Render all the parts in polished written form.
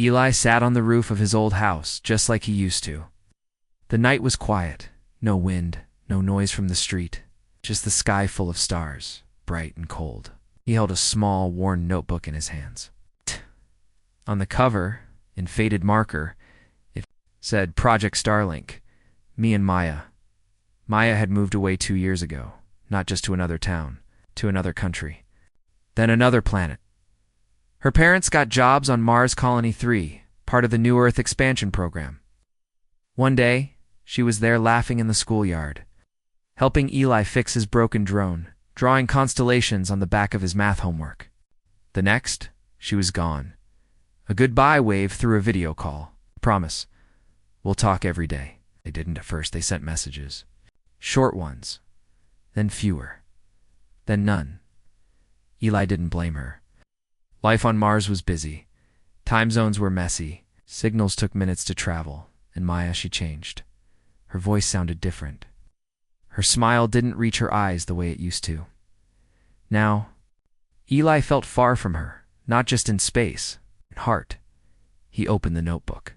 Eli sat on the roof of his old house, just like he used to. The night was quiet. No wind, no noise from the street. Just the sky full of stars, bright and cold. He held a small, worn notebook in his hands. On the cover, in faded marker, it said Project Starlink, me and Maya. Maya had moved away 2 years ago, not just to another town, to another country, then another planet. Her parents got jobs on Mars Colony 3, part of the New Earth expansion program. One day, she was there laughing in the schoolyard, helping Eli fix his broken drone, drawing constellations on the back of his math homework. The next, she was gone. A goodbye wave through a video call. Promise, we'll talk every day. They didn't at first. They sent messages. Short ones, then fewer, then none. Eli didn't blame her. Life on Mars was busy. Time zones were messy. Signals took minutes to travel, and Maya, she changed. Her voice sounded different. Her smile didn't reach her eyes the way it used to. Now, Eli felt far from her, not just in space, in heart. He opened the notebook.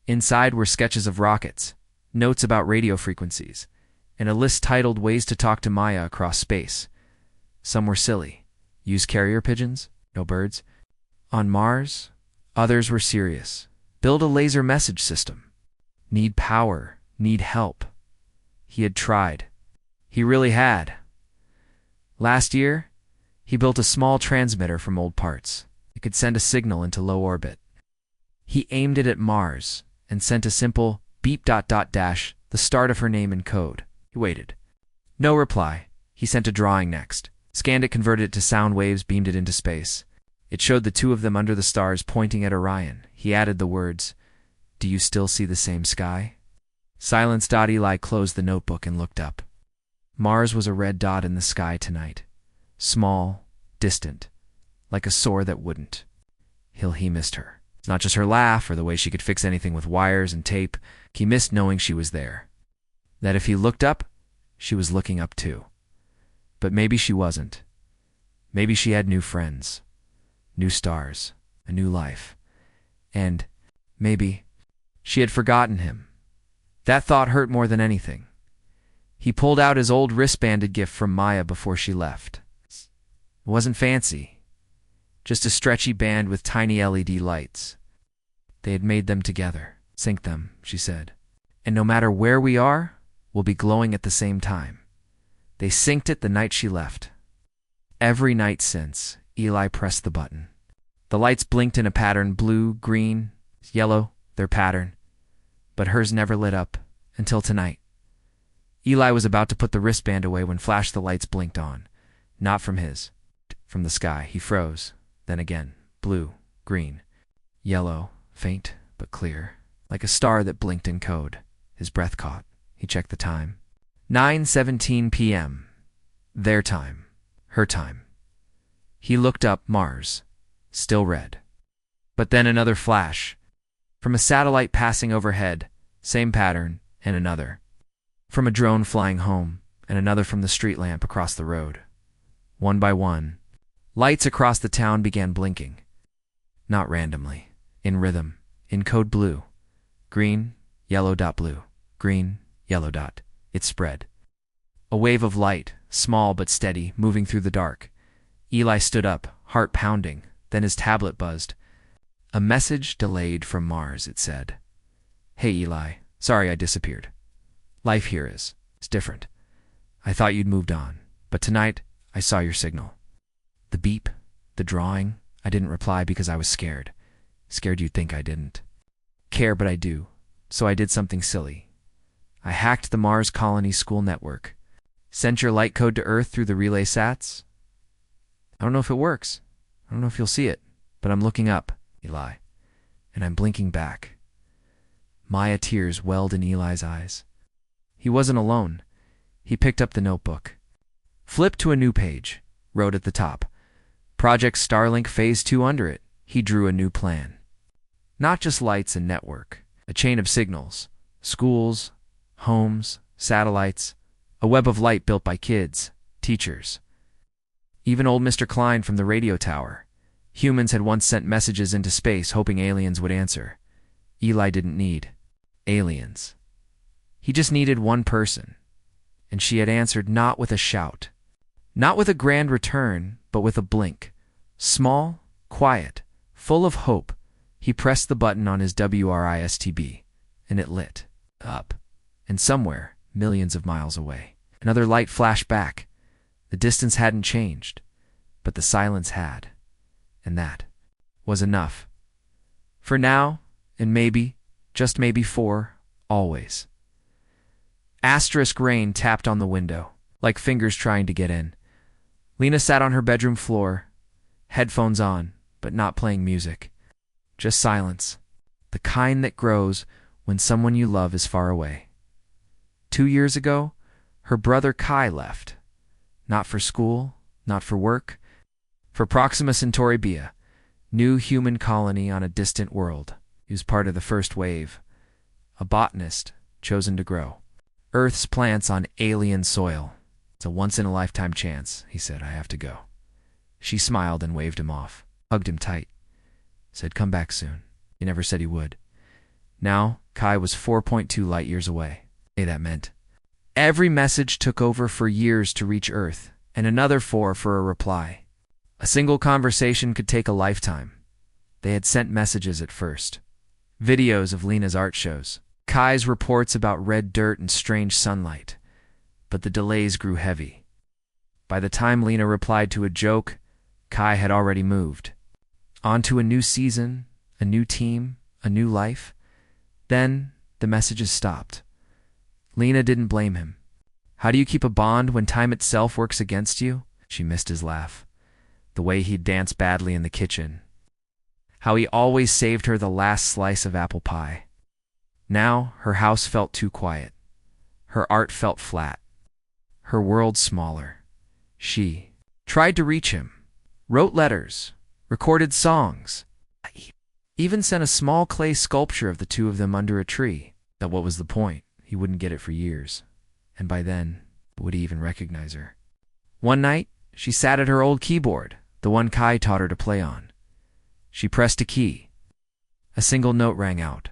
Inside were sketches of rockets, notes about radio frequencies, and a list titled Ways to Talk to Maya Across Space. Some were silly. Use carrier pigeons? No birds. On Mars? Others were serious. Build a laser message system. Need power. Need help. He had tried. He really had. Last year, he built a small transmitter from old parts. It could send a signal into low orbit. He aimed it at Mars and sent a simple beep ... the start of her name in code. He waited. No reply. He sent a drawing next. Scanned it, converted it to sound waves, beamed it into space. It showed the two of them under the stars pointing at Orion. He added the words, "Do you still see the same sky?" Silence. Eli closed the notebook and looked up. Mars was a red dot in the sky tonight. Small, distant, like a sore that wouldn't. He missed her. It's not just her laugh or the way she could fix anything with wires and tape. He missed knowing she was there. That if he looked up, she was looking up too. But maybe she wasn't. Maybe she had new friends, new stars, a new life. And maybe she had forgotten him. That thought hurt more than anything. He pulled out his old wristbanded gift from Maya before she left. It wasn't fancy, just a stretchy band with tiny LED lights. They had made them together. Sync them, she said. And no matter where we are, we'll be glowing at the same time. They synced it the night she left. Every night since, Eli pressed the button. The lights blinked in a pattern, blue, green, yellow, their pattern. But hers never lit up until tonight. Eli was about to put the wristband away when flash the lights blinked on. Not from his, from the sky. He froze. Then again, blue, green, yellow, faint but clear, like a star that blinked in code. His breath caught. He checked the time. 9:17 p.m. Their time. Her time. He looked up. Mars. Still red. But then another flash. From a satellite passing overhead. Same pattern, and another. From a drone flying home, and another from the street lamp across the road. One by one, lights across the town began blinking. Not randomly. In rhythm. In code blue. Green, yellow dot blue. Green, yellow dot. It spread. A wave of light, small but steady, moving through the dark. Eli stood up, heart pounding. Then his tablet buzzed. A message delayed from Mars, it said. Hey Eli, sorry I disappeared. Life here is different. I thought you'd moved on, but tonight I saw your signal. The beep, the drawing, I didn't reply because I was scared. Scared you'd think I didn't care, but I do. So I did something silly. I hacked the Mars Colony school network. Sent your light code to Earth through the relay sats. I don't know if it works. I don't know if you'll see it, but I'm looking up, Eli, and I'm blinking back. Maya, tears welled in Eli's eyes. He wasn't alone. He picked up the notebook. Flipped to a new page. Wrote at the top. Project Starlink Phase 2 under it. He drew a new plan. Not just lights and network. A chain of signals. Schools, homes, satellites. A web of light built by kids, teachers. Even old Mr. Klein from the radio tower. Humans had once sent messages into space hoping aliens would answer. Eli didn't need aliens. He just needed one person. And she had answered not with a shout, not with a grand return, but with a blink. Small, quiet, full of hope, he pressed the button on his WRISTB, and it lit up. And somewhere, millions of miles away, another light flashed back. The distance hadn't changed, but the silence had. And that was enough. For now, and maybe, just maybe for, always. Asterisk rain tapped on the window, like fingers trying to get in. Lena sat on her bedroom floor, headphones on, but not playing music. Just silence, the kind that grows when someone you love is far away. 2 years ago, her brother Kai left. Not for school, not for work, for Proxima Centauri B, new human colony on a distant world. He was part of the first wave, a botanist chosen to grow Earth's plants on alien soil. It's a once-in-a-lifetime chance, he said. I have to go. She smiled and waved him off, hugged him tight, said, come back soon. He never said he would. Now, Kai was 4.2 light years away. Hey, that meant every message took over for years to reach Earth, and another 4 for a reply. A single conversation could take a lifetime. They had sent messages at first. Videos of Lena's art shows. Kai's reports about red dirt and strange sunlight. But the delays grew heavy. By the time Lena replied to a joke, Kai had already moved. On to a new season, a new team, a new life. Then the messages stopped. Lena didn't blame him. How do you keep a bond when time itself works against you? She missed his laugh. The way he'd dance badly in the kitchen. How he always saved her the last slice of apple pie. Now her house felt too quiet. Her art felt flat. Her world smaller. She tried to reach him. Wrote letters. Recorded songs. Even sent a small clay sculpture of the two of them under a tree. But what was the point? He wouldn't get it for years. And by then, would he even recognize her? One night, she sat at her old keyboard, the one Kai taught her to play on. She pressed a key. A single note rang out.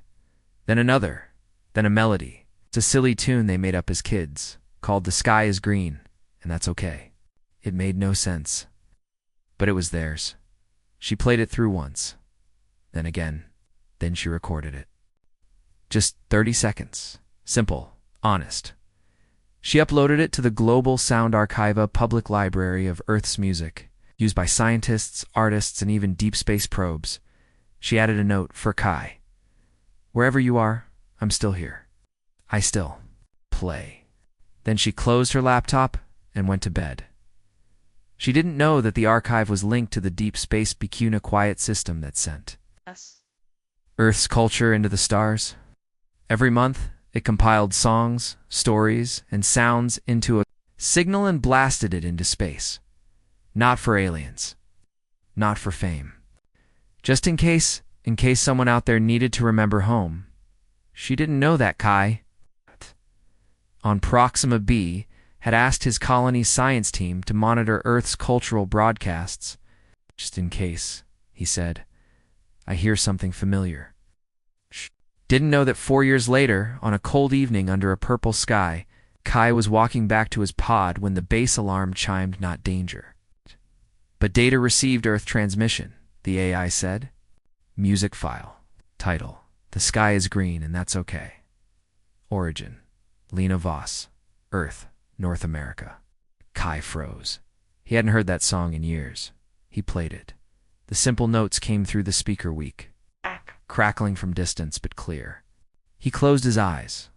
Then another. Then a melody. It's a silly tune they made up as kids, called The Sky is Green, and that's okay. It made no sense. But it was theirs. She played it through once. Then again. Then she recorded it. Just 30 seconds. Simple. Honest. She uploaded it to the Global Sound Archive public library of Earth's music, used by scientists, artists, and even deep space probes. She added a note for Kai. Wherever you are, I'm still here. I still play. Then she closed her laptop and went to bed. She didn't know that the archive was linked to the deep space Bikuna quiet system that sent Earth's culture into the stars. Every month, it compiled songs, stories, and sounds into a signal and blasted it into space. Not for aliens. Not for fame. Just in case someone out there needed to remember home. She didn't know that Kai, on Proxima B, had asked his colony's science team to monitor Earth's cultural broadcasts. Just in case, he said. I hear something familiar. Didn't know that 4 years later, on a cold evening under a purple sky, Kai was walking back to his pod when the base alarm chimed not danger. But data received Earth transmission, the AI said. Music file. Title. The Sky is Green and that's okay. Origin. Lena Voss. Earth, North America. Kai froze. He hadn't heard that song in years. He played it. The simple notes came through the speaker weak, crackling from distance but clear. He closed his eyes.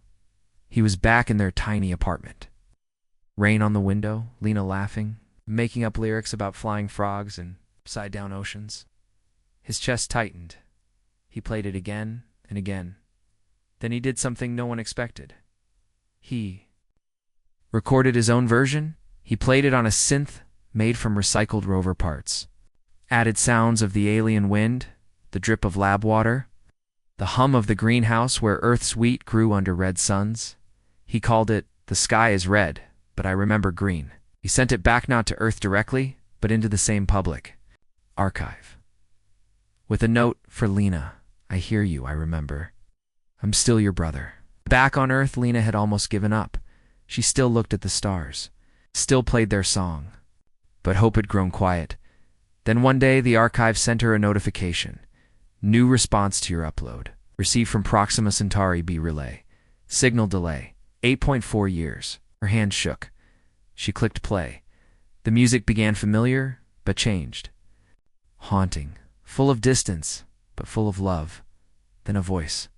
He was back in their tiny apartment. Rain on the window, Lena laughing, making up lyrics about flying frogs and upside-down oceans. His chest tightened. He played it again and again. Then he did something no one expected. He recorded his own version. He played it on a synth made from recycled rover parts. Added sounds of the alien wind, the drip of lab water, the hum of the greenhouse where Earth's wheat grew under red suns. He called it, The Sky is Red, but I remember green. He sent it back not to Earth directly, but into the same public archive. with a note for Lena. I hear you, I remember. I'm still your brother. Back on Earth, Lena had almost given up. She still looked at the stars, still played their song. But hope had grown quiet. Then one day, the archive sent her a notification. New response to your upload. Received from Proxima Centauri B relay. Signal delay. 8.4 years. Her hand shook. She clicked play. The music began familiar, but changed. Haunting. Full of distance, but full of love. Then a voice.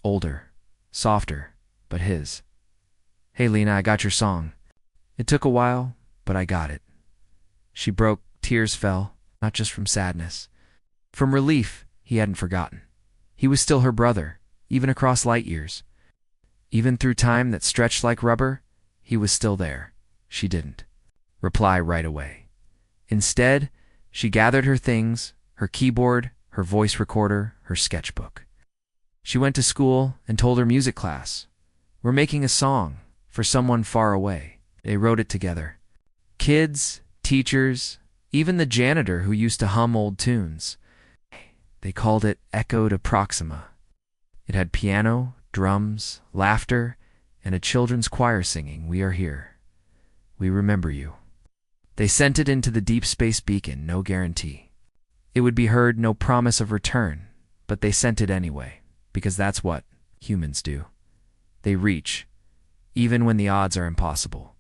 Older. Softer, but his. Hey Lena, I got your song. It took a while, but I got it. She broke, tears fell, not just from sadness. From relief, he hadn't forgotten. He was still her brother, even across light years. Even through time that stretched like rubber, he was still there. She didn't reply right away. Instead, she gathered her things, her keyboard, her voice recorder, her sketchbook. She went to school and told her music class, "We're making a song for someone far away." They wrote it together. Kids, teachers, even the janitor who used to hum old tunes. They called it Echo to Proxima. It had piano, drums, laughter, and a children's choir singing, "We are here. We remember you." They sent it into the deep space beacon, no guarantee. It would be heard, no promise of return, but they sent it anyway, because that's what humans do. They reach, even when the odds are impossible.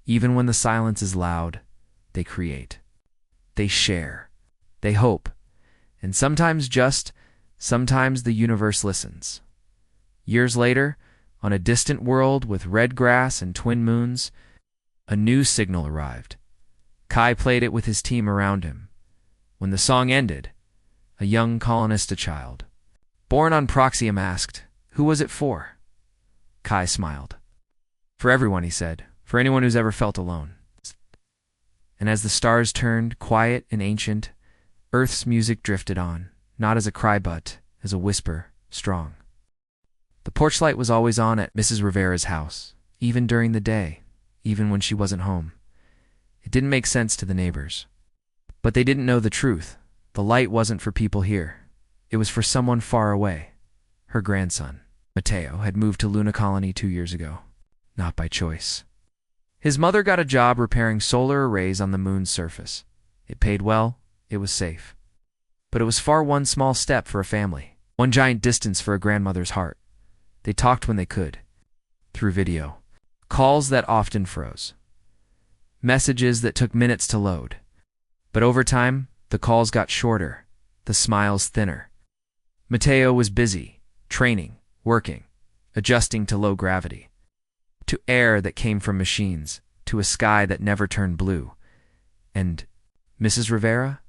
Even when the silence is loud, they create. They share. They hope. And sometimes sometimes the universe listens. Years later, on a distant world with red grass and twin moons, a new signal arrived. Kai played it with his team around him. When the song ended, a young colonist, a child, born on Proxima, asked, "Who was it for?" Kai smiled. "For everyone," he said. "For anyone who's ever felt alone." And as the stars turned, quiet and ancient, Earth's music drifted on, not as a cry but as a whisper, strong. The porch light was always on at Mrs. Rivera's house, even during the day, even when she wasn't home. It didn't make sense to the neighbors. But they didn't know the truth. The light wasn't for people here. It was for someone far away. Her grandson, Matteo, had moved to Luna Colony 2 years ago. Not by choice. His mother got a job repairing solar arrays on the moon's surface. It paid well. It was safe. But it was one small step for a family, one giant distance for a grandmother's heart. They talked when they could, through video. Calls that often froze. Messages that took minutes to load. But over time, the calls got shorter, the smiles thinner. Matteo was busy, training, working, adjusting to low gravity, to air that came from machines, to a sky that never turned blue. And Mrs. Rivera?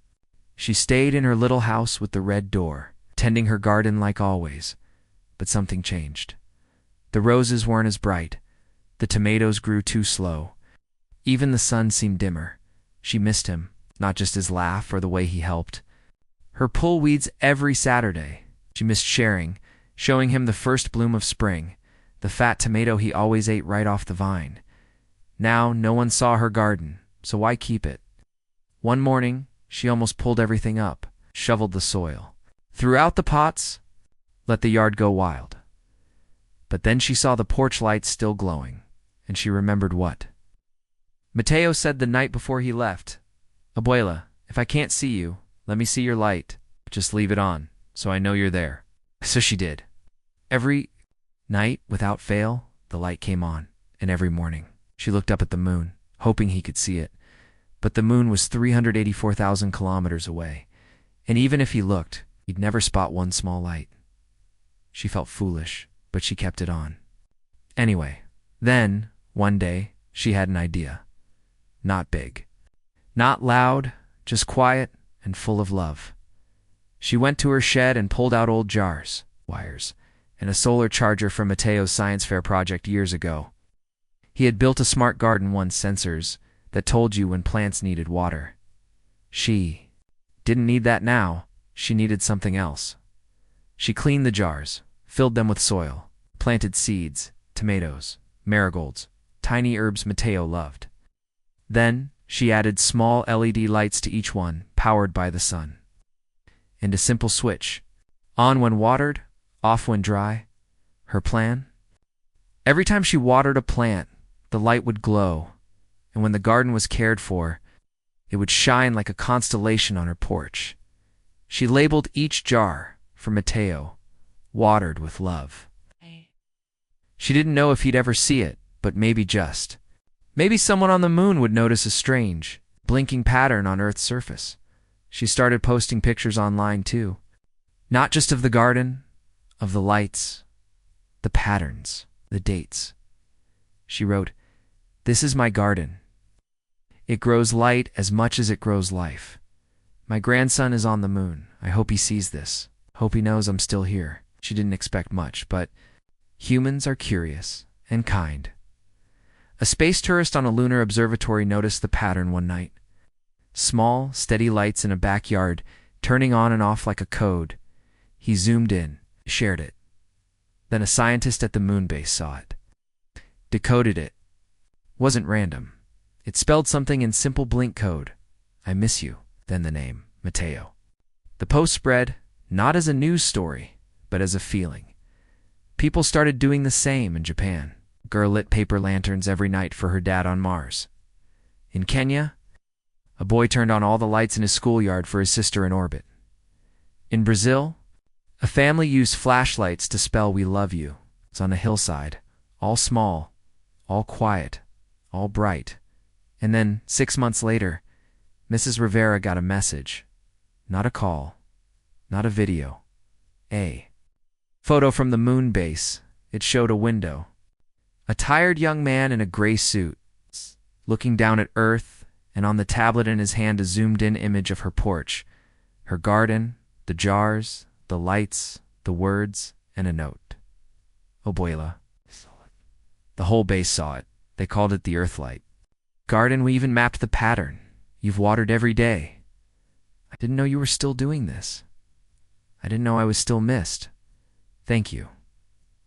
She stayed in her little house with the red door, tending her garden like always. But something changed. The roses weren't as bright. The tomatoes grew too slow. Even the sun seemed dimmer. She missed him, not just his laugh or the way he helped. Her pull weeds every Saturday. She missed sharing, showing him the first bloom of spring, the fat tomato he always ate right off the vine. Now no one saw her garden, so why keep it? One morning, she almost pulled everything up, shoveled the soil, threw out the pots, let the yard go wild. But then she saw the porch lights still glowing, and she remembered what. Matteo said the night before he left, "Abuela, if I can't see you, let me see your light. Just leave it on, so I know you're there." So she did. Every night, without fail, the light came on, and every morning, she looked up at the moon, hoping he could see it. But the moon was 384,000 kilometers away, and even if he looked, he'd never spot one small light. She felt foolish, but she kept it on. Anyway, then, one day, she had an idea. Not big. Not loud, just quiet and full of love. She went to her shed and pulled out old jars, wires, and a solar charger from Matteo's science fair project years ago. He had built a smart garden once, sensors that told you when plants needed water. She didn't need that now. She needed something else. She cleaned the jars, filled them with soil, planted seeds, tomatoes, marigolds, tiny herbs Matteo loved. Then she added small LED lights to each one, powered by the sun. and a simple switch. On when watered, off when dry. Her plan? Every time she watered a plant, the light would glow, and when the garden was cared for, it would shine like a constellation on her porch. She labeled each jar for Mateo, watered with love. She didn't know if he'd ever see it, but maybe just. Maybe someone on the moon would notice a strange, blinking pattern on Earth's surface. She started posting pictures online too. Not just of the garden, of the lights, the patterns, the dates. She wrote, "This is my garden. It grows light as much as it grows life. My grandson is on the moon. I hope he sees this. Hope he knows I'm still here." She didn't expect much, but humans are curious and kind. A space tourist on a lunar observatory noticed the pattern one night. Small, steady lights in a backyard, turning on and off like a code. He zoomed in, shared it. Then a scientist at the moon base saw it. Decoded it. Wasn't random. It spelled something in simple blink code. "I miss you," then the name, Mateo. The post spread, not as a news story, but as a feeling. People started doing the same in Japan. Girl lit paper lanterns every night for her dad on Mars. In Kenya, a boy turned on all the lights in his schoolyard for his sister in orbit. In Brazil, a family used flashlights to spell "We love you." It's on a hillside, all small, all quiet, all bright. And then, 6 months later, Mrs. Rivera got a message. Not a call, not a video. A photo from the moon base. It showed a window. A tired young man in a gray suit, looking down at Earth, and on the tablet in his hand a zoomed-in image of her porch, her garden, the jars, the lights, the words, and a note. "Abuela." The whole base saw it. They called it the Earthlight. "Garden, we even mapped the pattern. You've watered every day. I didn't know you were still doing this. I didn't know I was still missed. Thank you.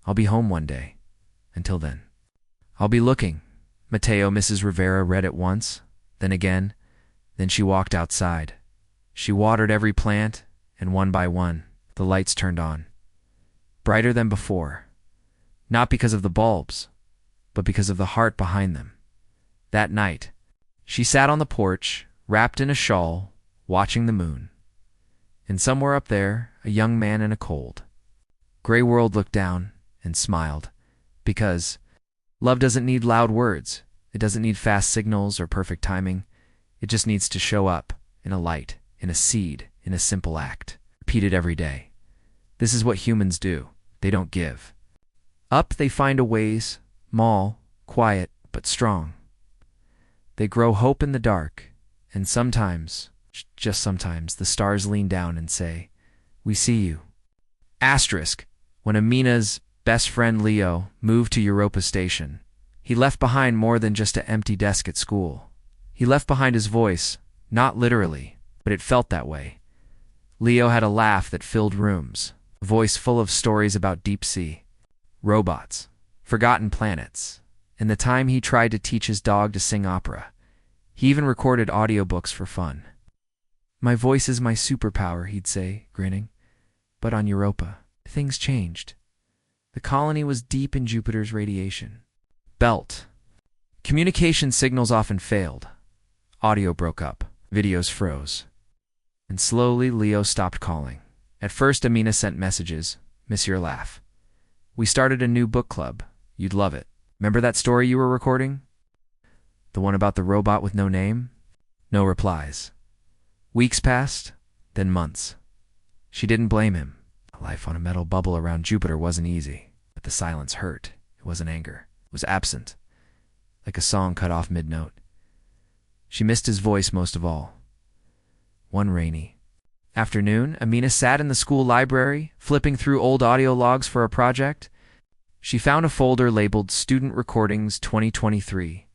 I'll be home one day. Until then. I'll be looking." Mateo, Mrs. Rivera read it once, then again, then she walked outside. She watered every plant, and one by one, the lights turned on. Brighter than before. Not because of the bulbs, but because of the heart behind them. That night, she sat on the porch, wrapped in a shawl, watching the moon. And somewhere up there, a young man in a cold, gray world looked down and smiled. Because love doesn't need loud words. It doesn't need fast signals or perfect timing. It just needs to show up in a light, in a seed, in a simple act, repeated every day. This is what humans do. They don't give. Up they find a ways, small, quiet, but strong. They grow hope in the dark, and sometimes, just sometimes, the stars lean down and say, "We see you." Asterisk, when Amina's best friend Leo moved to Europa Station, he left behind more than just an empty desk at school. He left behind his voice, not literally, but it felt that way. Leo had a laugh that filled rooms, a voice full of stories about deep sea, robots, forgotten planets, and the time he tried to teach his dog to sing opera. He even recorded audiobooks for fun. "My voice is my superpower," he'd say, grinning. But on Europa, things changed. The colony was deep in Jupiter's radiation belt. Communication signals often failed. Audio broke up. Videos froze. And slowly, Leo stopped calling. At first, Amina sent messages. "Miss your laugh. We started a new book club. You'd love it. Remember that story you were recording? The one about the robot with no name?" No replies. Weeks passed, then months. She didn't blame him. Life on a metal bubble around Jupiter wasn't easy, but the silence hurt. It wasn't anger. It was absent, like a song cut off mid-note. She missed his voice most of all. One rainy afternoon, Amina sat in the school library, flipping through old audio logs for a project. She found a folder labeled Student Recordings 2023.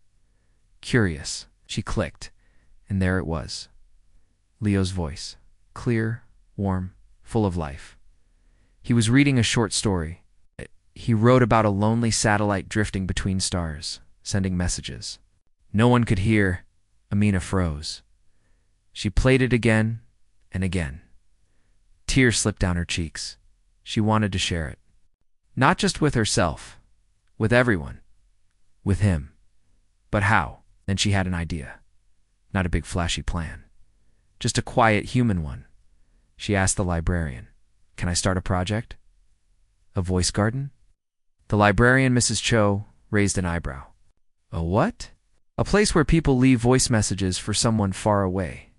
Curious, she clicked, and there it was. Leo's voice, clear, warm, full of life. He was reading a short story. He wrote about a lonely satellite drifting between stars, sending messages. No one could hear. Amina froze. She played it again and again. Tears slipped down her cheeks. She wanted to share it. Not just with herself, with everyone, with him. But how? Then she had an idea. Not a big flashy plan. Just a quiet human one. She asked the librarian, "Can I start a project?" "A voice garden?" The librarian, Mrs. Cho, raised an eyebrow. "A what?" "A place where people leave voice messages for someone far away.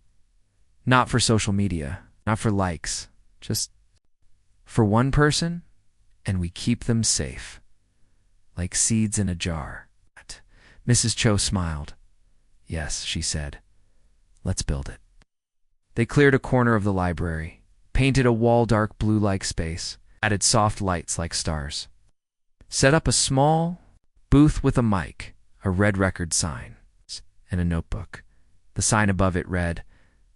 Not for social media, not for likes, just for one person, and we keep them safe. Like seeds in a jar." Mrs. Cho smiled. "Yes," she said. "Let's build it." They cleared a corner of the library, painted a wall dark blue-like space, added soft lights like stars. Set up a small booth with a mic, a red record sign, and a notebook. The sign above it read,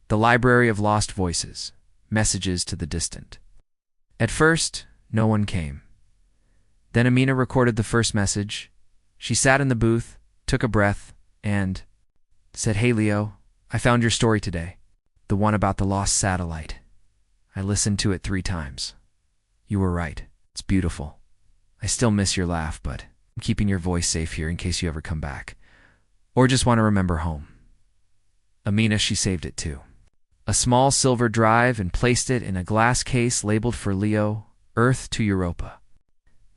"The Library of Lost Voices, Messages to the Distant." At first, no one came. Then Amina recorded the first message. She sat in the booth, took a breath, and said, "Hey, Leo, I found your story today. The one about the lost satellite. I listened to it 3 times. You were right. It's beautiful. I still miss your laugh, but I'm keeping your voice safe here in case you ever come back. Or just want to remember home." Amina, she saved it too. A small silver drive, and placed it in a glass case labeled for Leo, Earth to Europa.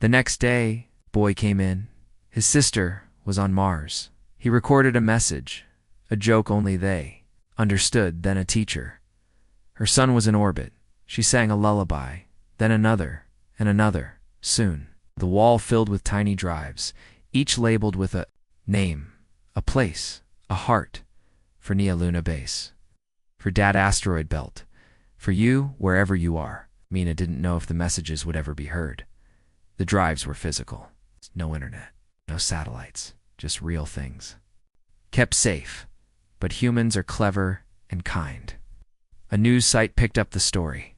The next day, boy came in. His sister was on Mars. He recorded a message, a joke only they understood, then a teacher. Her son was in orbit. She sang a lullaby, then another, and another. Soon, the wall filled with tiny drives, each labeled with a name, a place, a heart, for Nia Luna Base, for Dad Asteroid Belt, for you wherever you are. Mina didn't know if the messages would ever be heard. The drives were physical. No internet, no satellites, just real things. Kept safe, but humans are clever and kind. A news site picked up the story.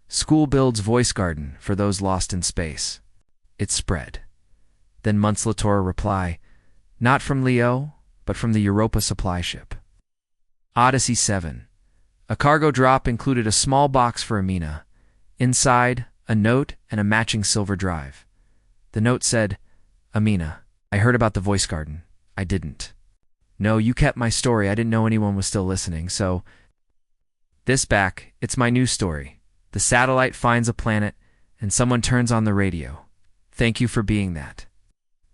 School builds voice garden for those lost in space. It spread. Then months later, a reply, not from Leo, but from the Europa supply ship. Odyssey 7. A cargo drop included a small box for Amina. Inside, a note and a matching silver drive. The note said, "Amina, I heard about the voice garden. I didn't. No, you kept my story. I didn't know anyone was still listening, so this back, it's my new story. The satellite finds a planet, and someone turns on the radio. Thank you for being that."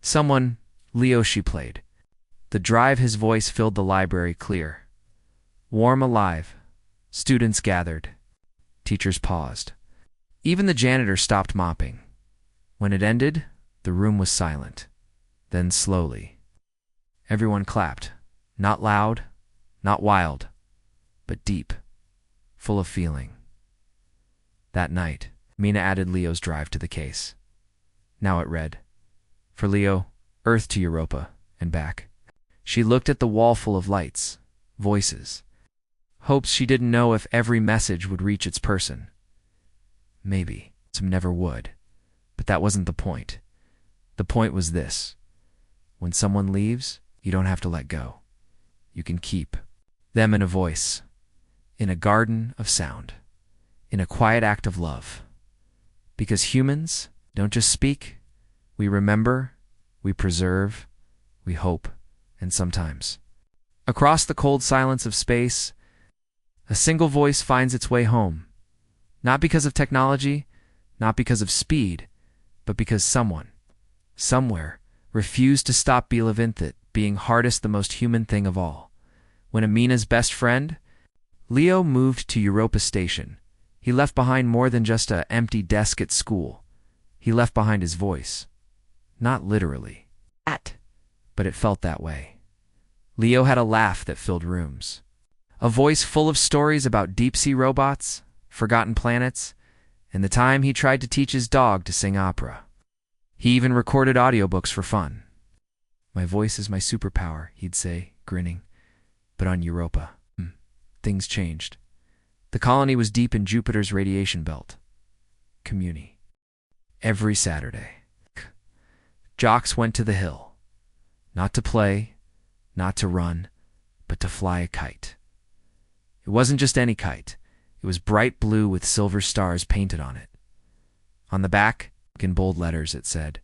Someone, Leo, she played. The drive, his voice filled the library clear. Warm, alive. Students gathered. Teachers paused. Even the janitor stopped mopping. When it ended, the room was silent. Then slowly, everyone clapped. Not loud, not wild, but deep, full of feeling. That night, Mina added Leo's drive to the case. Now it read, "For Leo, Earth to Europa, and back." She looked at the wall full of lights, voices, hopes she didn't know if every message would reach its person. Maybe some never would, but that wasn't the point. The point was this: when someone leaves, you don't have to let go. You can keep them in a voice, in a garden of sound, in a quiet act of love. Because humans don't just speak, we remember, we preserve, we hope, and sometimes, across the cold silence of space, a single voice finds its way home. Not because of technology, not because of speed, but because someone, somewhere, refused to stop Bilavinthet being hardest, the most human thing of all. When Amina's best friend, Leo, moved to Europa Station, he left behind more than just an empty desk at school. He left behind his voice. Not literally, but it felt that way. Leo had a laugh that filled rooms. A voice full of stories about deep-sea robots, forgotten planets, and the time he tried to teach his dog to sing opera. He even recorded audiobooks for fun. "My voice is my superpower," he'd say, grinning. But on Europa, things changed. The colony was deep in Jupiter's radiation belt. Communi. Every Saturday, jocks went to the hill. Not to play, not to run, but to fly a kite. It wasn't just any kite. It was bright blue with silver stars painted on it. On the back, in bold letters, it said,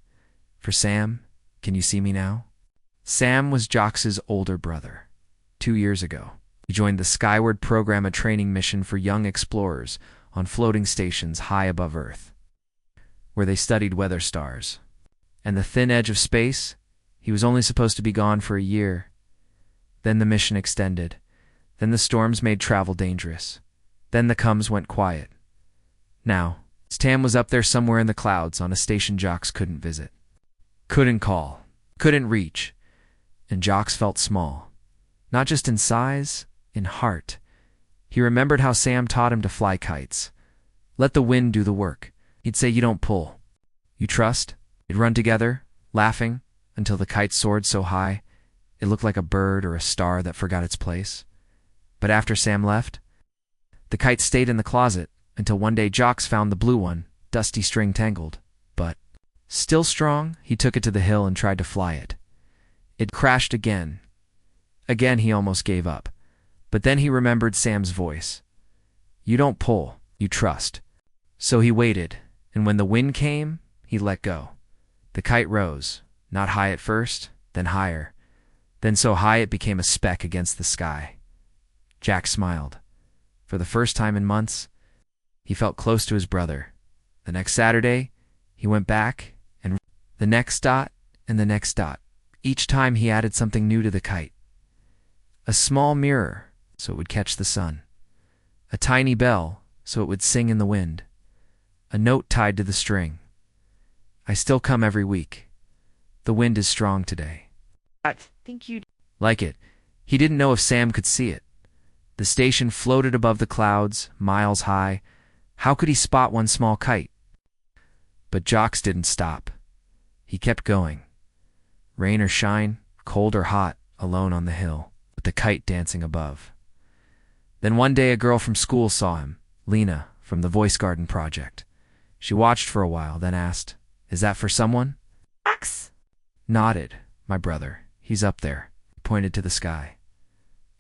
"For Sam, can you see me now?" Sam was Jocks's older brother. 2 years ago, he joined the Skyward program, a training mission for young explorers on floating stations high above Earth, where they studied weather stars. And the thin edge of space, he was only supposed to be gone for a year. Then the mission extended. Then the storms made travel dangerous. Then the comms went quiet. Now, Sam was up there somewhere in the clouds on a station Jocks couldn't visit, couldn't call, couldn't reach. And Jocks felt small, not just in size, in heart. He remembered how Sam taught him to fly kites. Let the wind do the work. He'd say, "You don't pull. You trust." They'd run together, laughing, until the kite soared so high, it looked like a bird or a star that forgot its place. But after Sam left, the kite stayed in the closet until one day Jocks found the blue one, dusty string tangled. But, still strong, he took it to the hill and tried to fly it. It crashed again. Again he almost gave up. But then he remembered Sam's voice. "You don't pull, you trust." So he waited, and when the wind came, he let go. The kite rose, not high at first, then higher, then so high it became a speck against the sky. Jack smiled. For the first time in months, he felt close to his brother. The next Saturday, he went back, and the next dot, and the next dot. Each time he added something new to the kite. A small mirror, so it would catch the sun. A tiny bell, so it would sing in the wind. A note tied to the string. "I still come every week. The wind is strong today." I think you'd like it. He didn't know if Sam could see it. The station floated above the clouds, miles high. How could he spot one small kite? But Jocks didn't stop. He kept going. Rain or shine, cold or hot, alone on the hill, with the kite dancing above. Then one day a girl from school saw him, Lena, from the Voice Garden Project. She watched for a while, then asked, "Is that for someone?" Max. Nodded. "My brother. He's up there." He pointed to the sky.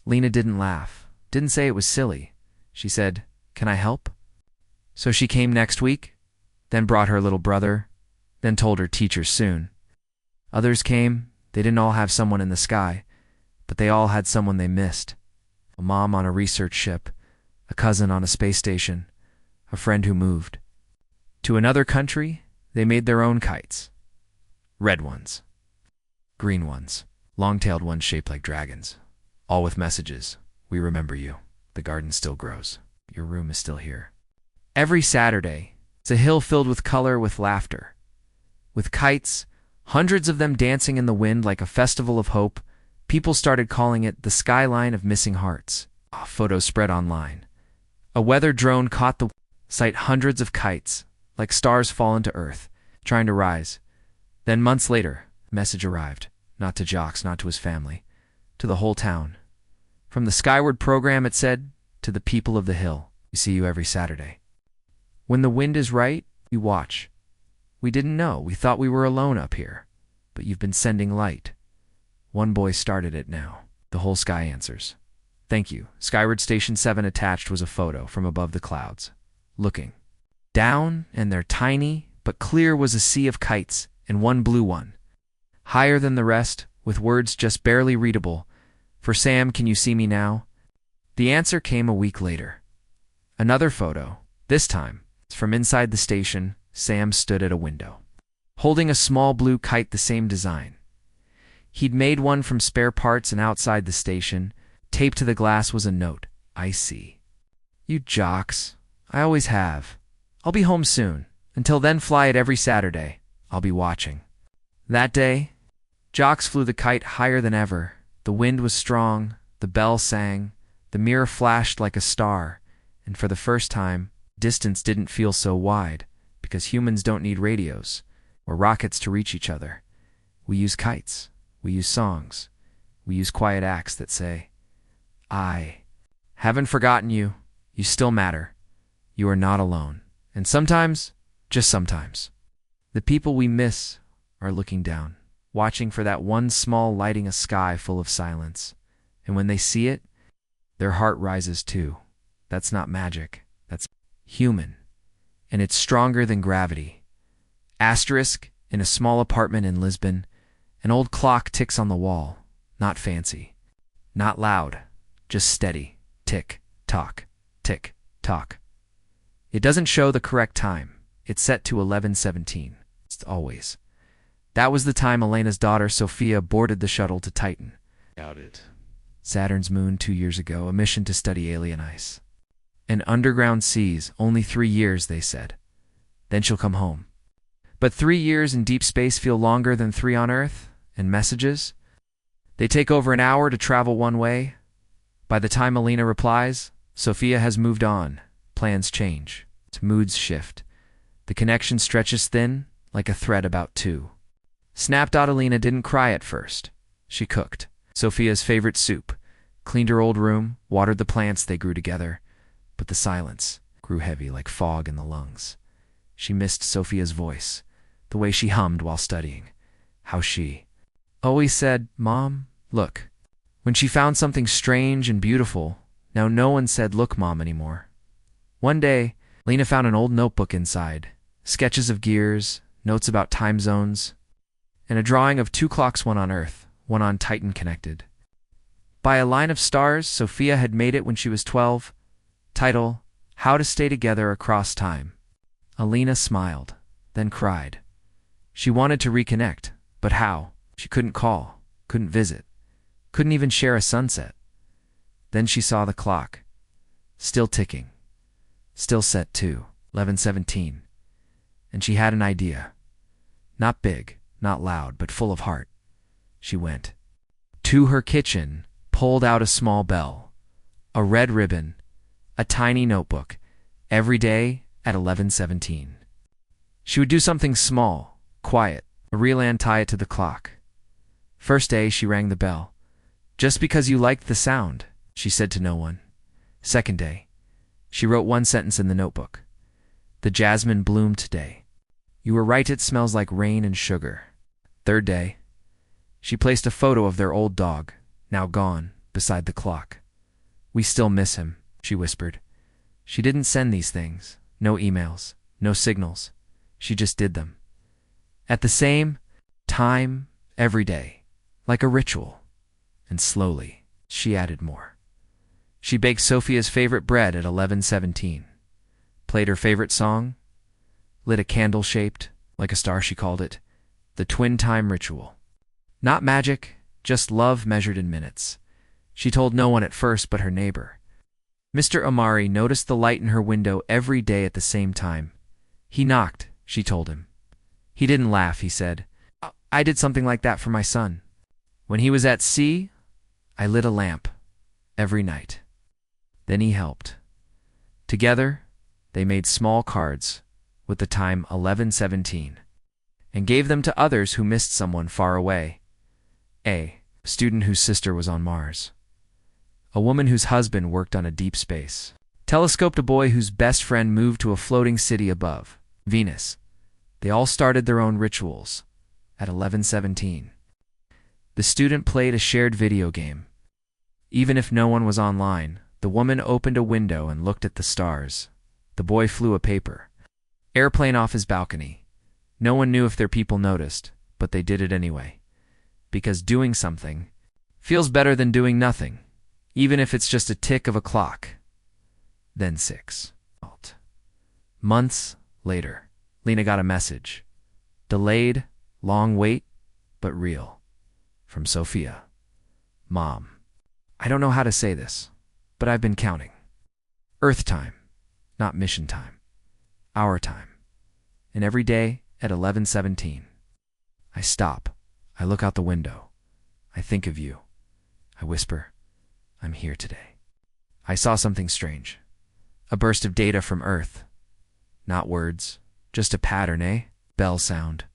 Lena didn't laugh, didn't say it was silly. She said, "Can I help?" So she came next week, then brought her little brother, then told her teachers soon. Others came. They didn't all have someone in the sky, but they all had someone they missed. A mom on a research ship, a cousin on a space station, a friend who moved. To another country, they made their own kites. Red ones, green ones, long-tailed ones shaped like dragons, all with messages. "We remember you. The garden still grows. Your room is still here." Every Saturday, it's a hill filled with color, with laughter, with kites, hundreds of them dancing in the wind like a festival of hope. People started calling it the skyline of missing hearts. Photos spread online. A weather drone caught the sight hundreds of kites, like stars fallen to earth, trying to rise. Then months later, a message arrived, not to Jocks, not to his family, to the whole town. From the Skyward program, it said, "To the people of the hill, we see you every Saturday. When the wind is right, we watch. We didn't know. We thought we were alone up here. But you've been sending light. One boy started it now." The whole sky answers. "Thank you." Skyward Station 7 attached was a photo from above the clouds, looking down, and there, tiny but clear, was a sea of kites, and one blue one, higher than the rest, with words just barely readable. "For Sam, can you see me now?" The answer came a week later. Another photo, this time from inside the station. Sam stood at a window, holding a small blue kite, the same design. He'd made one from spare parts, and outside the station, taped to the glass, was a note. "I see you, Jocks. I always have. I'll be home soon. Until then, fly it every Saturday. I'll be watching." That day, Jocks flew the kite higher than ever. The wind was strong, the bell sang, the mirror flashed like a star, and for the first time, distance didn't feel so wide, because humans don't need radios or rockets to reach each other. We use kites. We use songs. We use quiet acts that say, "I haven't forgotten you. You still matter. You are not alone." And sometimes, just sometimes, the people we miss are looking down, watching for that one small lighting a sky full of silence. And when they see it, their heart rises too. That's not magic. That's human, and it's stronger than gravity. Asterisk, in a small apartment in Lisbon, an old clock ticks on the wall. Not fancy. Not loud. Just steady. Tick, tock, tick, tock. It doesn't show the correct time. It's set to 11:17. It's always. That was the time Elena's daughter Sophia boarded the shuttle to Titan. Doubt it. Saturn's moon 2 years ago, a mission to study alien ice. And underground seas, only 3 years, they said. Then she'll come home. But 3 years in deep space feel longer than 3 on Earth? And messages? They take over an hour to travel one way. By the time Elena replies, Sophia has moved on. Plans change. Moods shift. The connection stretches thin, like a thread about 2. Elena didn't cry at first. She cooked Sophia's favorite soup, cleaned her old room, watered the plants they grew together. But the silence grew heavy like fog in the lungs. She missed Sophia's voice, the way she hummed while studying. How she always said, "Mom, look." When she found something strange and beautiful, now no one said, "Look, Mom," anymore. One day, Lena found an old notebook inside, sketches of gears, notes about time zones, and a drawing of 2 clocks, one on Earth, one on Titan connected. By a line of stars, Sophia had made it when she was 12. Title, How to Stay Together Across Time. Elena smiled, then cried. She wanted to reconnect, but how? She couldn't call, couldn't visit, couldn't even share a sunset. Then she saw the clock, still ticking, still set to 11:17, and she had an idea. Not big, not loud, but full of heart. She went to her kitchen, pulled out a small bell, a red ribbon, a tiny notebook, every day at 11:17. She would do something small, quiet, a reel and tie it to the clock. First day, she rang the bell. "Just because you liked the sound," she said to no one. Second day, she wrote one sentence in the notebook. "The jasmine bloomed today. You were right, it smells like rain and sugar." Third day, she placed a photo of their old dog, now gone, beside the clock. "We still miss him," she whispered. She didn't send these things, no emails, no signals. She just did them. At the same time, every day, like a ritual. And slowly, she added more. She baked Sophia's favorite bread at 11:17, played her favorite song, lit a candle shaped, like a star she called it, the twin time ritual. Not magic, just love measured in minutes. She told no one at first but her neighbor. Mr. Amari noticed the light in her window every day at the same time. He knocked, she told him. He didn't laugh, he said. "I did something like that for my son. When he was at sea, I lit a lamp every night." Then he helped. Together, they made small cards with the time 11:17 and gave them to others who missed someone far away. A student whose sister was on Mars. A woman whose husband worked on a deep space. Telescoped a boy whose best friend moved to a floating city above, Venus. They all started their own rituals at 11:17. The student played a shared video game. Even if no one was online, the woman opened a window and looked at the stars. The boy flew a paper airplane off his balcony. No one knew if their people noticed, but they did it anyway. Because doing something feels better than doing nothing, even if it's just a tick of a clock. Then 6 months later, Lena got a message. Delayed, long wait, but real. From Sophia. "Mom, I don't know how to say this, but I've been counting. Earth time, not mission time. Our time. And every day at 11:17. I stop. I look out the window. I think of you. I whisper, I'm here today." I saw something strange. A burst of data from Earth. Not words, just a pattern, eh? Bell sound.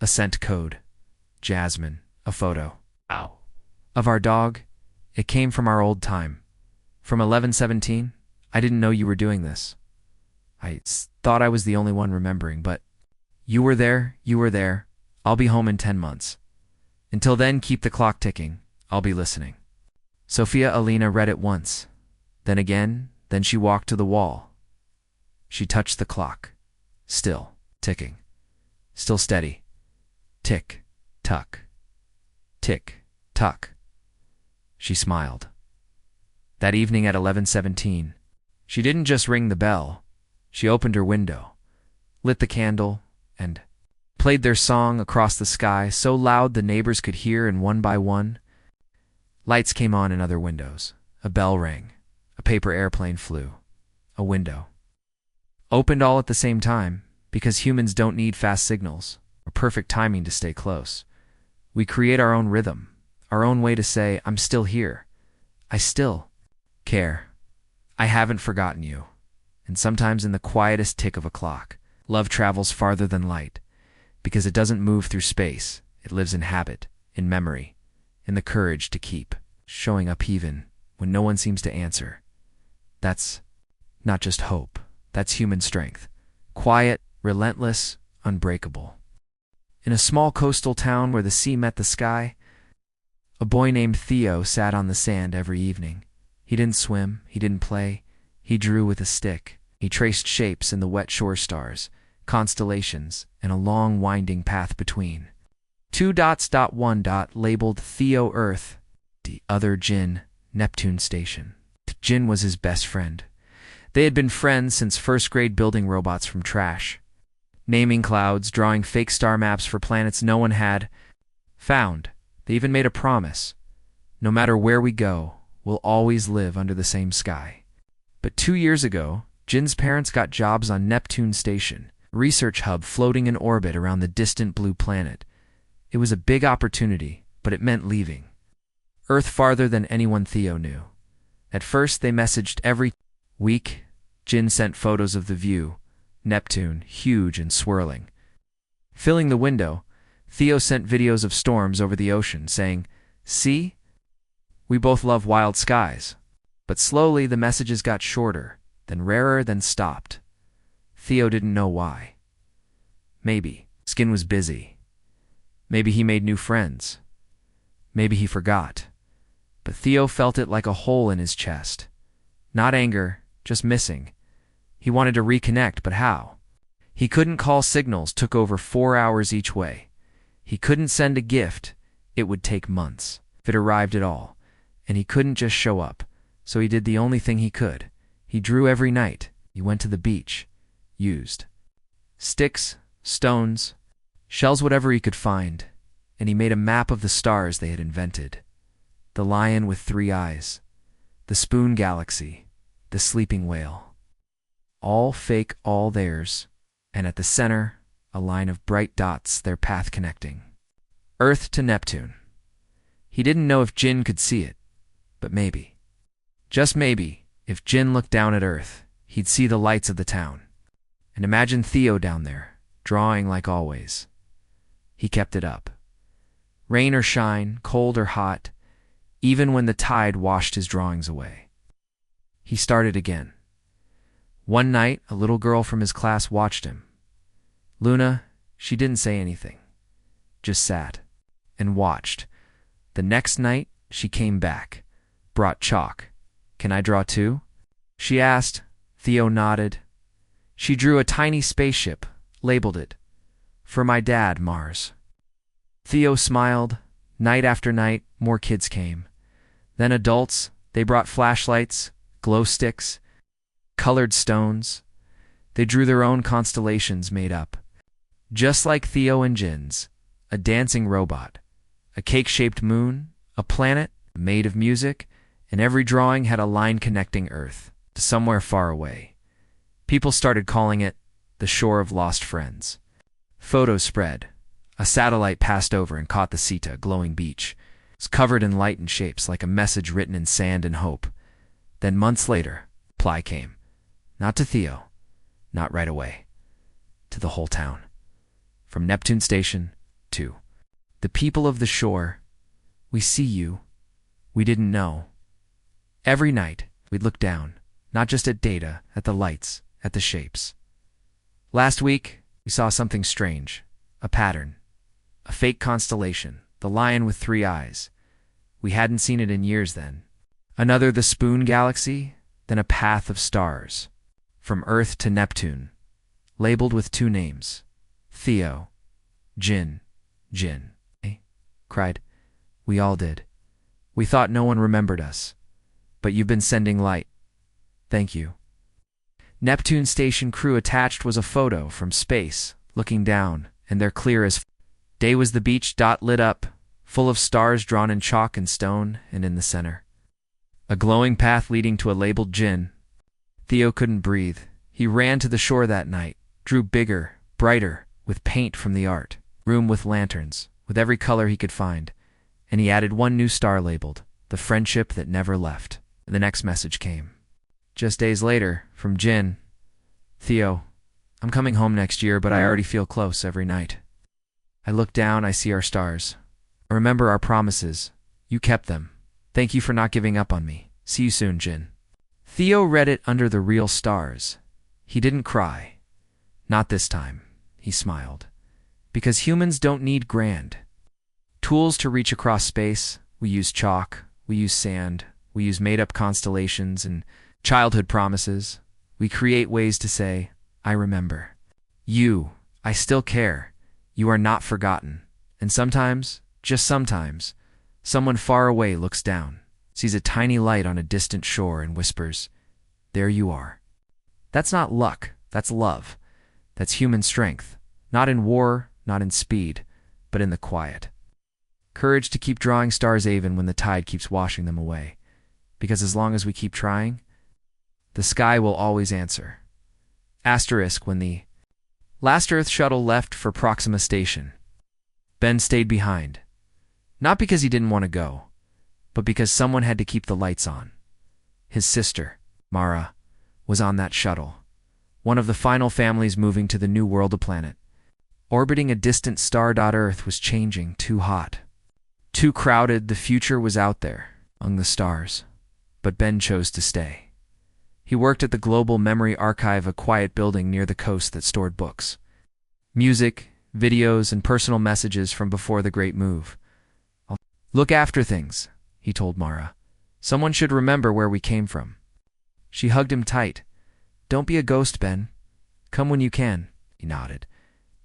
A scent code. Jasmine. A photo. Ow. Of our dog. It came from our old time. From 11:17. I didn't know you were doing this. I thought I was the only one remembering, but you were there, you were there. I'll be home in 10 months. Until then, keep the clock ticking. I'll be listening. Sophia Elena read it once. Then again, then she walked to the wall. She touched the clock. Still ticking. Still steady. Tick, tuck. Tick, tuck. She smiled. That evening at 11:17, she didn't just ring the bell. She opened her window, lit the candle, and played their song across the sky so loud the neighbors could hear, and one by one, lights came on in other windows. A bell rang. A paper airplane flew. A window opened all at the same time, because humans don't need fast signals or perfect timing to stay close. We create our own rhythm, our own way to say, I'm still here. I still care. I haven't forgotten you. And sometimes in the quietest tick of a clock, love travels farther than light, because it doesn't move through space. It lives in habit, in memory, in the courage to keep showing up even when no one seems to answer. That's not just hope. That's human strength. Quiet, relentless, unbreakable. In a small coastal town where the sea met the sky, a boy named Theo sat on the sand every evening. He didn't swim, he didn't play, he drew with a stick. He traced shapes in the wet shore stars, constellations, and a long winding path between. 2.1. Labeled Theo Earth, the other Jin, Neptune Station. Jin was his best friend. They had been friends since first grade, building robots from trash, naming clouds, drawing fake star maps for planets no one had found. They even made a promise. No matter where we go, we'll always live under the same sky. But 2 years ago, Jin's parents got jobs on Neptune Station, a research hub floating in orbit around the distant blue planet. It was a big opportunity, but it meant leaving Earth farther than anyone Theo knew. At first, they messaged every week. Jin sent photos of the view, Neptune, huge and swirling, filling the window. Theo sent videos of storms over the ocean, saying, "See? We both love wild skies." But slowly the messages got shorter, then rarer, then stopped. Theo didn't know why. Maybe Skin was busy. Maybe he made new friends. Maybe he forgot. But Theo felt it like a hole in his chest. Not anger, just missing. He wanted to reconnect, but how? He couldn't call. Signals took over 4 hours each way. He couldn't send a gift. It would take months, if it arrived at all. And he couldn't just show up. So he did the only thing he could. He drew every night. He went to the beach. Used sticks, stones, shells, whatever he could find. And he made a map of the stars they had invented. The lion with 3 eyes. The spoon galaxy. The sleeping whale. All fake, all theirs. And at the center, a line of bright dots, their path connecting Earth to Neptune. He didn't know if Jin could see it, but maybe, just maybe, if Jin looked down at Earth, he'd see the lights of the town. And imagine Theo down there, drawing like always. He kept it up. Rain or shine, cold or hot, even when the tide washed his drawings away. He started again. One night, a little girl from his class watched him. Luna, she didn't say anything, just sat and watched. The next night, she came back, brought chalk. "Can I draw too?" she asked. Theo nodded. She drew a tiny spaceship, labeled it, "For my dad, Mars." Theo smiled. Night after night, more kids came. Then adults. They brought flashlights, glow sticks, colored stones. They drew their own constellations made up, just like Theo and Jin's. A dancing robot, a cake-shaped moon, a planet made of music, and every drawing had a line connecting Earth to somewhere far away. People started calling it the Shore of Lost Friends. Photos spread. A satellite passed over and caught the Sita, glowing beach. It was covered in light and shapes, like a message written in sand and hope. Then months later, reply came. Not to Theo, not right away. To the whole town. From Neptune Station to the people of the shore. "We see you. We didn't know." Every night, we'd look down, not just at data, at the lights, at the shapes. Last week, we saw something strange. A pattern. A fake constellation. The lion with 3 eyes. We hadn't seen it in years then. Another, the spoon galaxy. Then a path of stars. from Earth to Neptune, labeled with 2 names. Theo. Jin. Jin. Eh? Cried. We all did. We thought no one remembered us. But you've been sending light. Thank you. Neptune station crew attached was a photo from space, looking down, and they're clear as day was the beach lit up, full of stars drawn in chalk and stone, and in the center, a glowing path leading to a labeled Jin. Theo couldn't breathe. He ran to the shore that night, drew bigger, brighter, with paint from the art room with lanterns, with every color he could find, and he added 1 new star labeled, the friendship that never left. The next message came. Just days later, from Jin. Theo, I'm coming home next year, but I already feel close every night. I look down, I see our stars. I remember our promises. You kept them. Thank you for not giving up on me. See you soon, Jin. Theo read it under the real stars. He didn't cry. Not this time. He smiled. Because humans don't need grand tools to reach across space. We use chalk. We use sand. We use made-up constellations and childhood promises. We create ways to say, I remember. You, I still care. You are not forgotten. And sometimes, just sometimes, someone far away looks down, sees a tiny light on a distant shore and whispers, there you are. That's not luck, that's love. That's human strength. Not in war, not in speed, but in the quiet. Courage to keep drawing stars even when the tide keeps washing them away. Because as long as we keep trying, the sky will always answer. Asterisk when the last Earth shuttle left for Proxima Station. Ben stayed behind. Not because he didn't want to go, but because someone had to keep the lights on. His sister, Mara, was on that shuttle, one of the final families moving to the new world planet. Orbiting a distant star. Earth was changing, too hot. Too crowded, the future was out there, among the stars. But Ben chose to stay. He worked at the Global Memory Archive, a quiet building near the coast that stored books, music, videos, and personal messages from before the Great Move. I'll look after things, he told Mara. Someone should remember where we came from. She hugged him tight. Don't be a ghost, Ben. Come when you can, he nodded.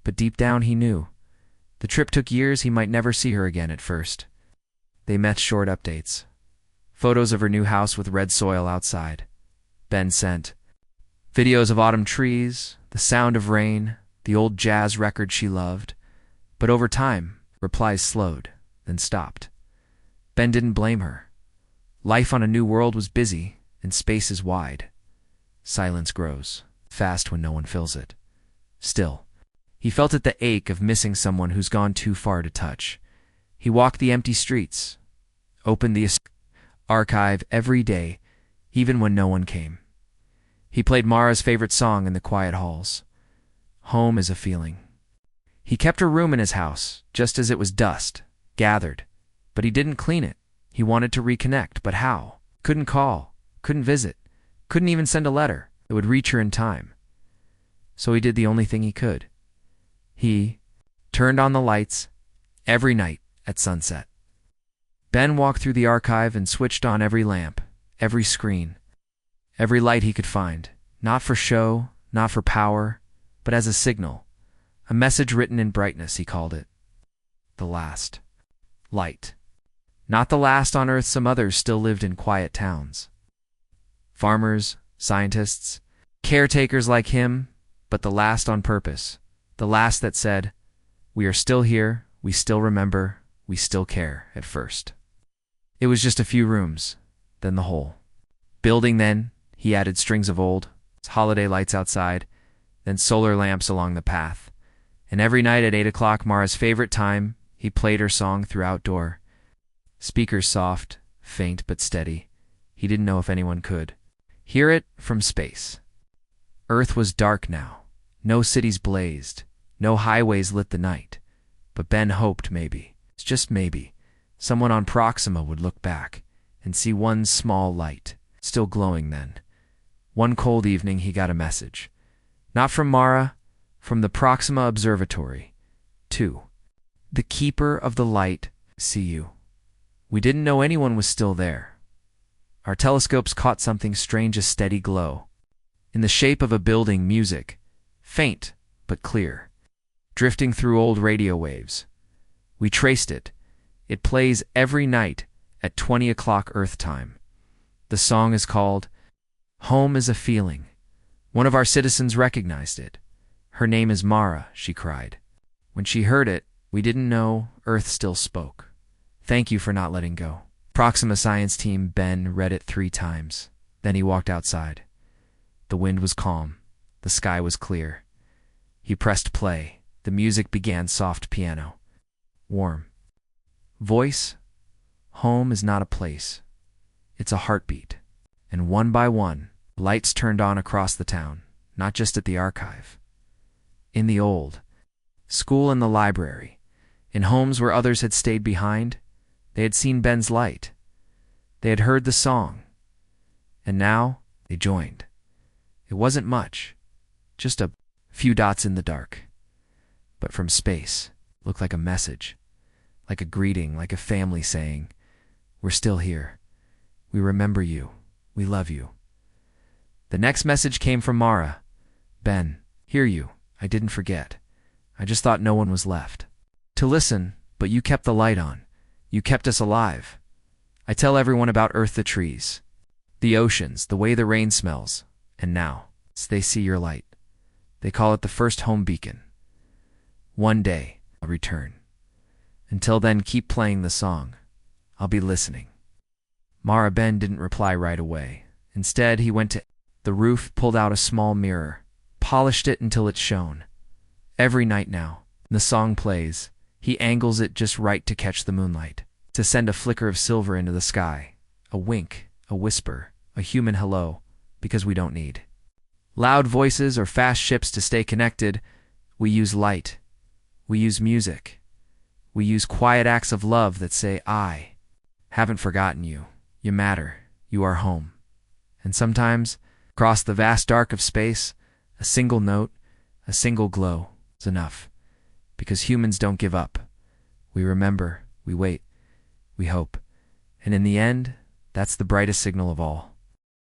But deep down he knew. The trip took years. He might never see her again at first. They met. Short updates. Photos of her new house with red soil outside. Ben sent videos of autumn trees, the sound of rain, the old jazz record she loved. But over time, replies slowed, then stopped. Ben didn't blame her. Life on a new world was busy, and space is wide. Silence grows, fast when no one fills it. Still, he felt the ache of missing someone who's gone too far to touch. He walked the empty streets, opened the archive every day, even when no one came. He played Mara's favorite song in the quiet halls. Home is a feeling. He kept her room in his house, just as it was dust, gathered. But he didn't clean it. He wanted to reconnect, but how? Couldn't call, couldn't visit, couldn't even send a letter that would reach her in time. So he did the only thing he could. He turned on the lights every night at sunset. Ben walked through the archive and switched on every lamp, every screen, every light he could find, not for show, not for power, but as a signal, a message written in brightness, he called it. The last light. Not the last on Earth. Some others still lived in quiet towns. Farmers, scientists, caretakers like him, but the last on purpose. The last that said, we are still here, we still remember, we still care at first. It was just a few rooms, then the whole building. Then he added strings of old holiday lights outside, then solar lamps along the path. And every night at 8 o'clock, Mara's favorite time, he played her song through outdoor. Speakers soft, faint but steady. He didn't know if anyone could hear it from space. Earth was dark now. No cities blazed. No highways lit the night. But Ben hoped maybe, just maybe, someone on Proxima would look back and see one small light, still glowing then. One cold evening he got a message. Not from Mara, from the Proxima Observatory. 2. The keeper of the light, see you. We didn't know anyone was still there. Our telescopes caught something strange, a steady glow. in the shape of a building music, faint but clear, drifting through old radio waves. We traced it. It plays every night at 20 o'clock Earth time. The song is called Home is a Feeling. One of our citizens recognized it. Her name is Mara, she cried. When she heard it, we didn't know Earth still spoke. Thank you for not letting go. Proxima Science Team Ben read it 3 times. Then he walked outside. The wind was calm. The sky was clear. He pressed play. The music began soft piano. Warm. Voice, home is not a place. It's a heartbeat. And one by one, lights turned on across the town, not just at the archive. In the old, school and the library, in homes where others had stayed behind, they had seen Ben's light. They had heard the song. And now, they joined. It wasn't much, just a few dots in the dark. But from space, it looked like a message, like a greeting, like a family saying, "We're still here. We remember you. We love you." The next message came from Mara. "Ben, hear you. I didn't forget. I just thought no one was left to listen, but you kept the light on. You kept us alive. I tell everyone about Earth, the trees, the oceans, the way the rain smells, and now they see your light. They call it the first home beacon. One day, I'll return. Until then, keep playing the song. I'll be listening." Mara Ben didn't reply right away. Instead, he went to the roof, pulled out a small mirror, polished it until it shone. Every night now, the song plays. He angles it just right to catch the moonlight, to send a flicker of silver into the sky, a wink, a whisper, a human hello, because we don't need loud voices or fast ships to stay connected. We use light. We use music. We use quiet acts of love that say, "I haven't forgotten you. You matter. You are home." And sometimes, across the vast dark of space, a single note, a single glow is enough. Because humans don't give up. We remember, we wait, we hope. And in the end, that's the brightest signal of all.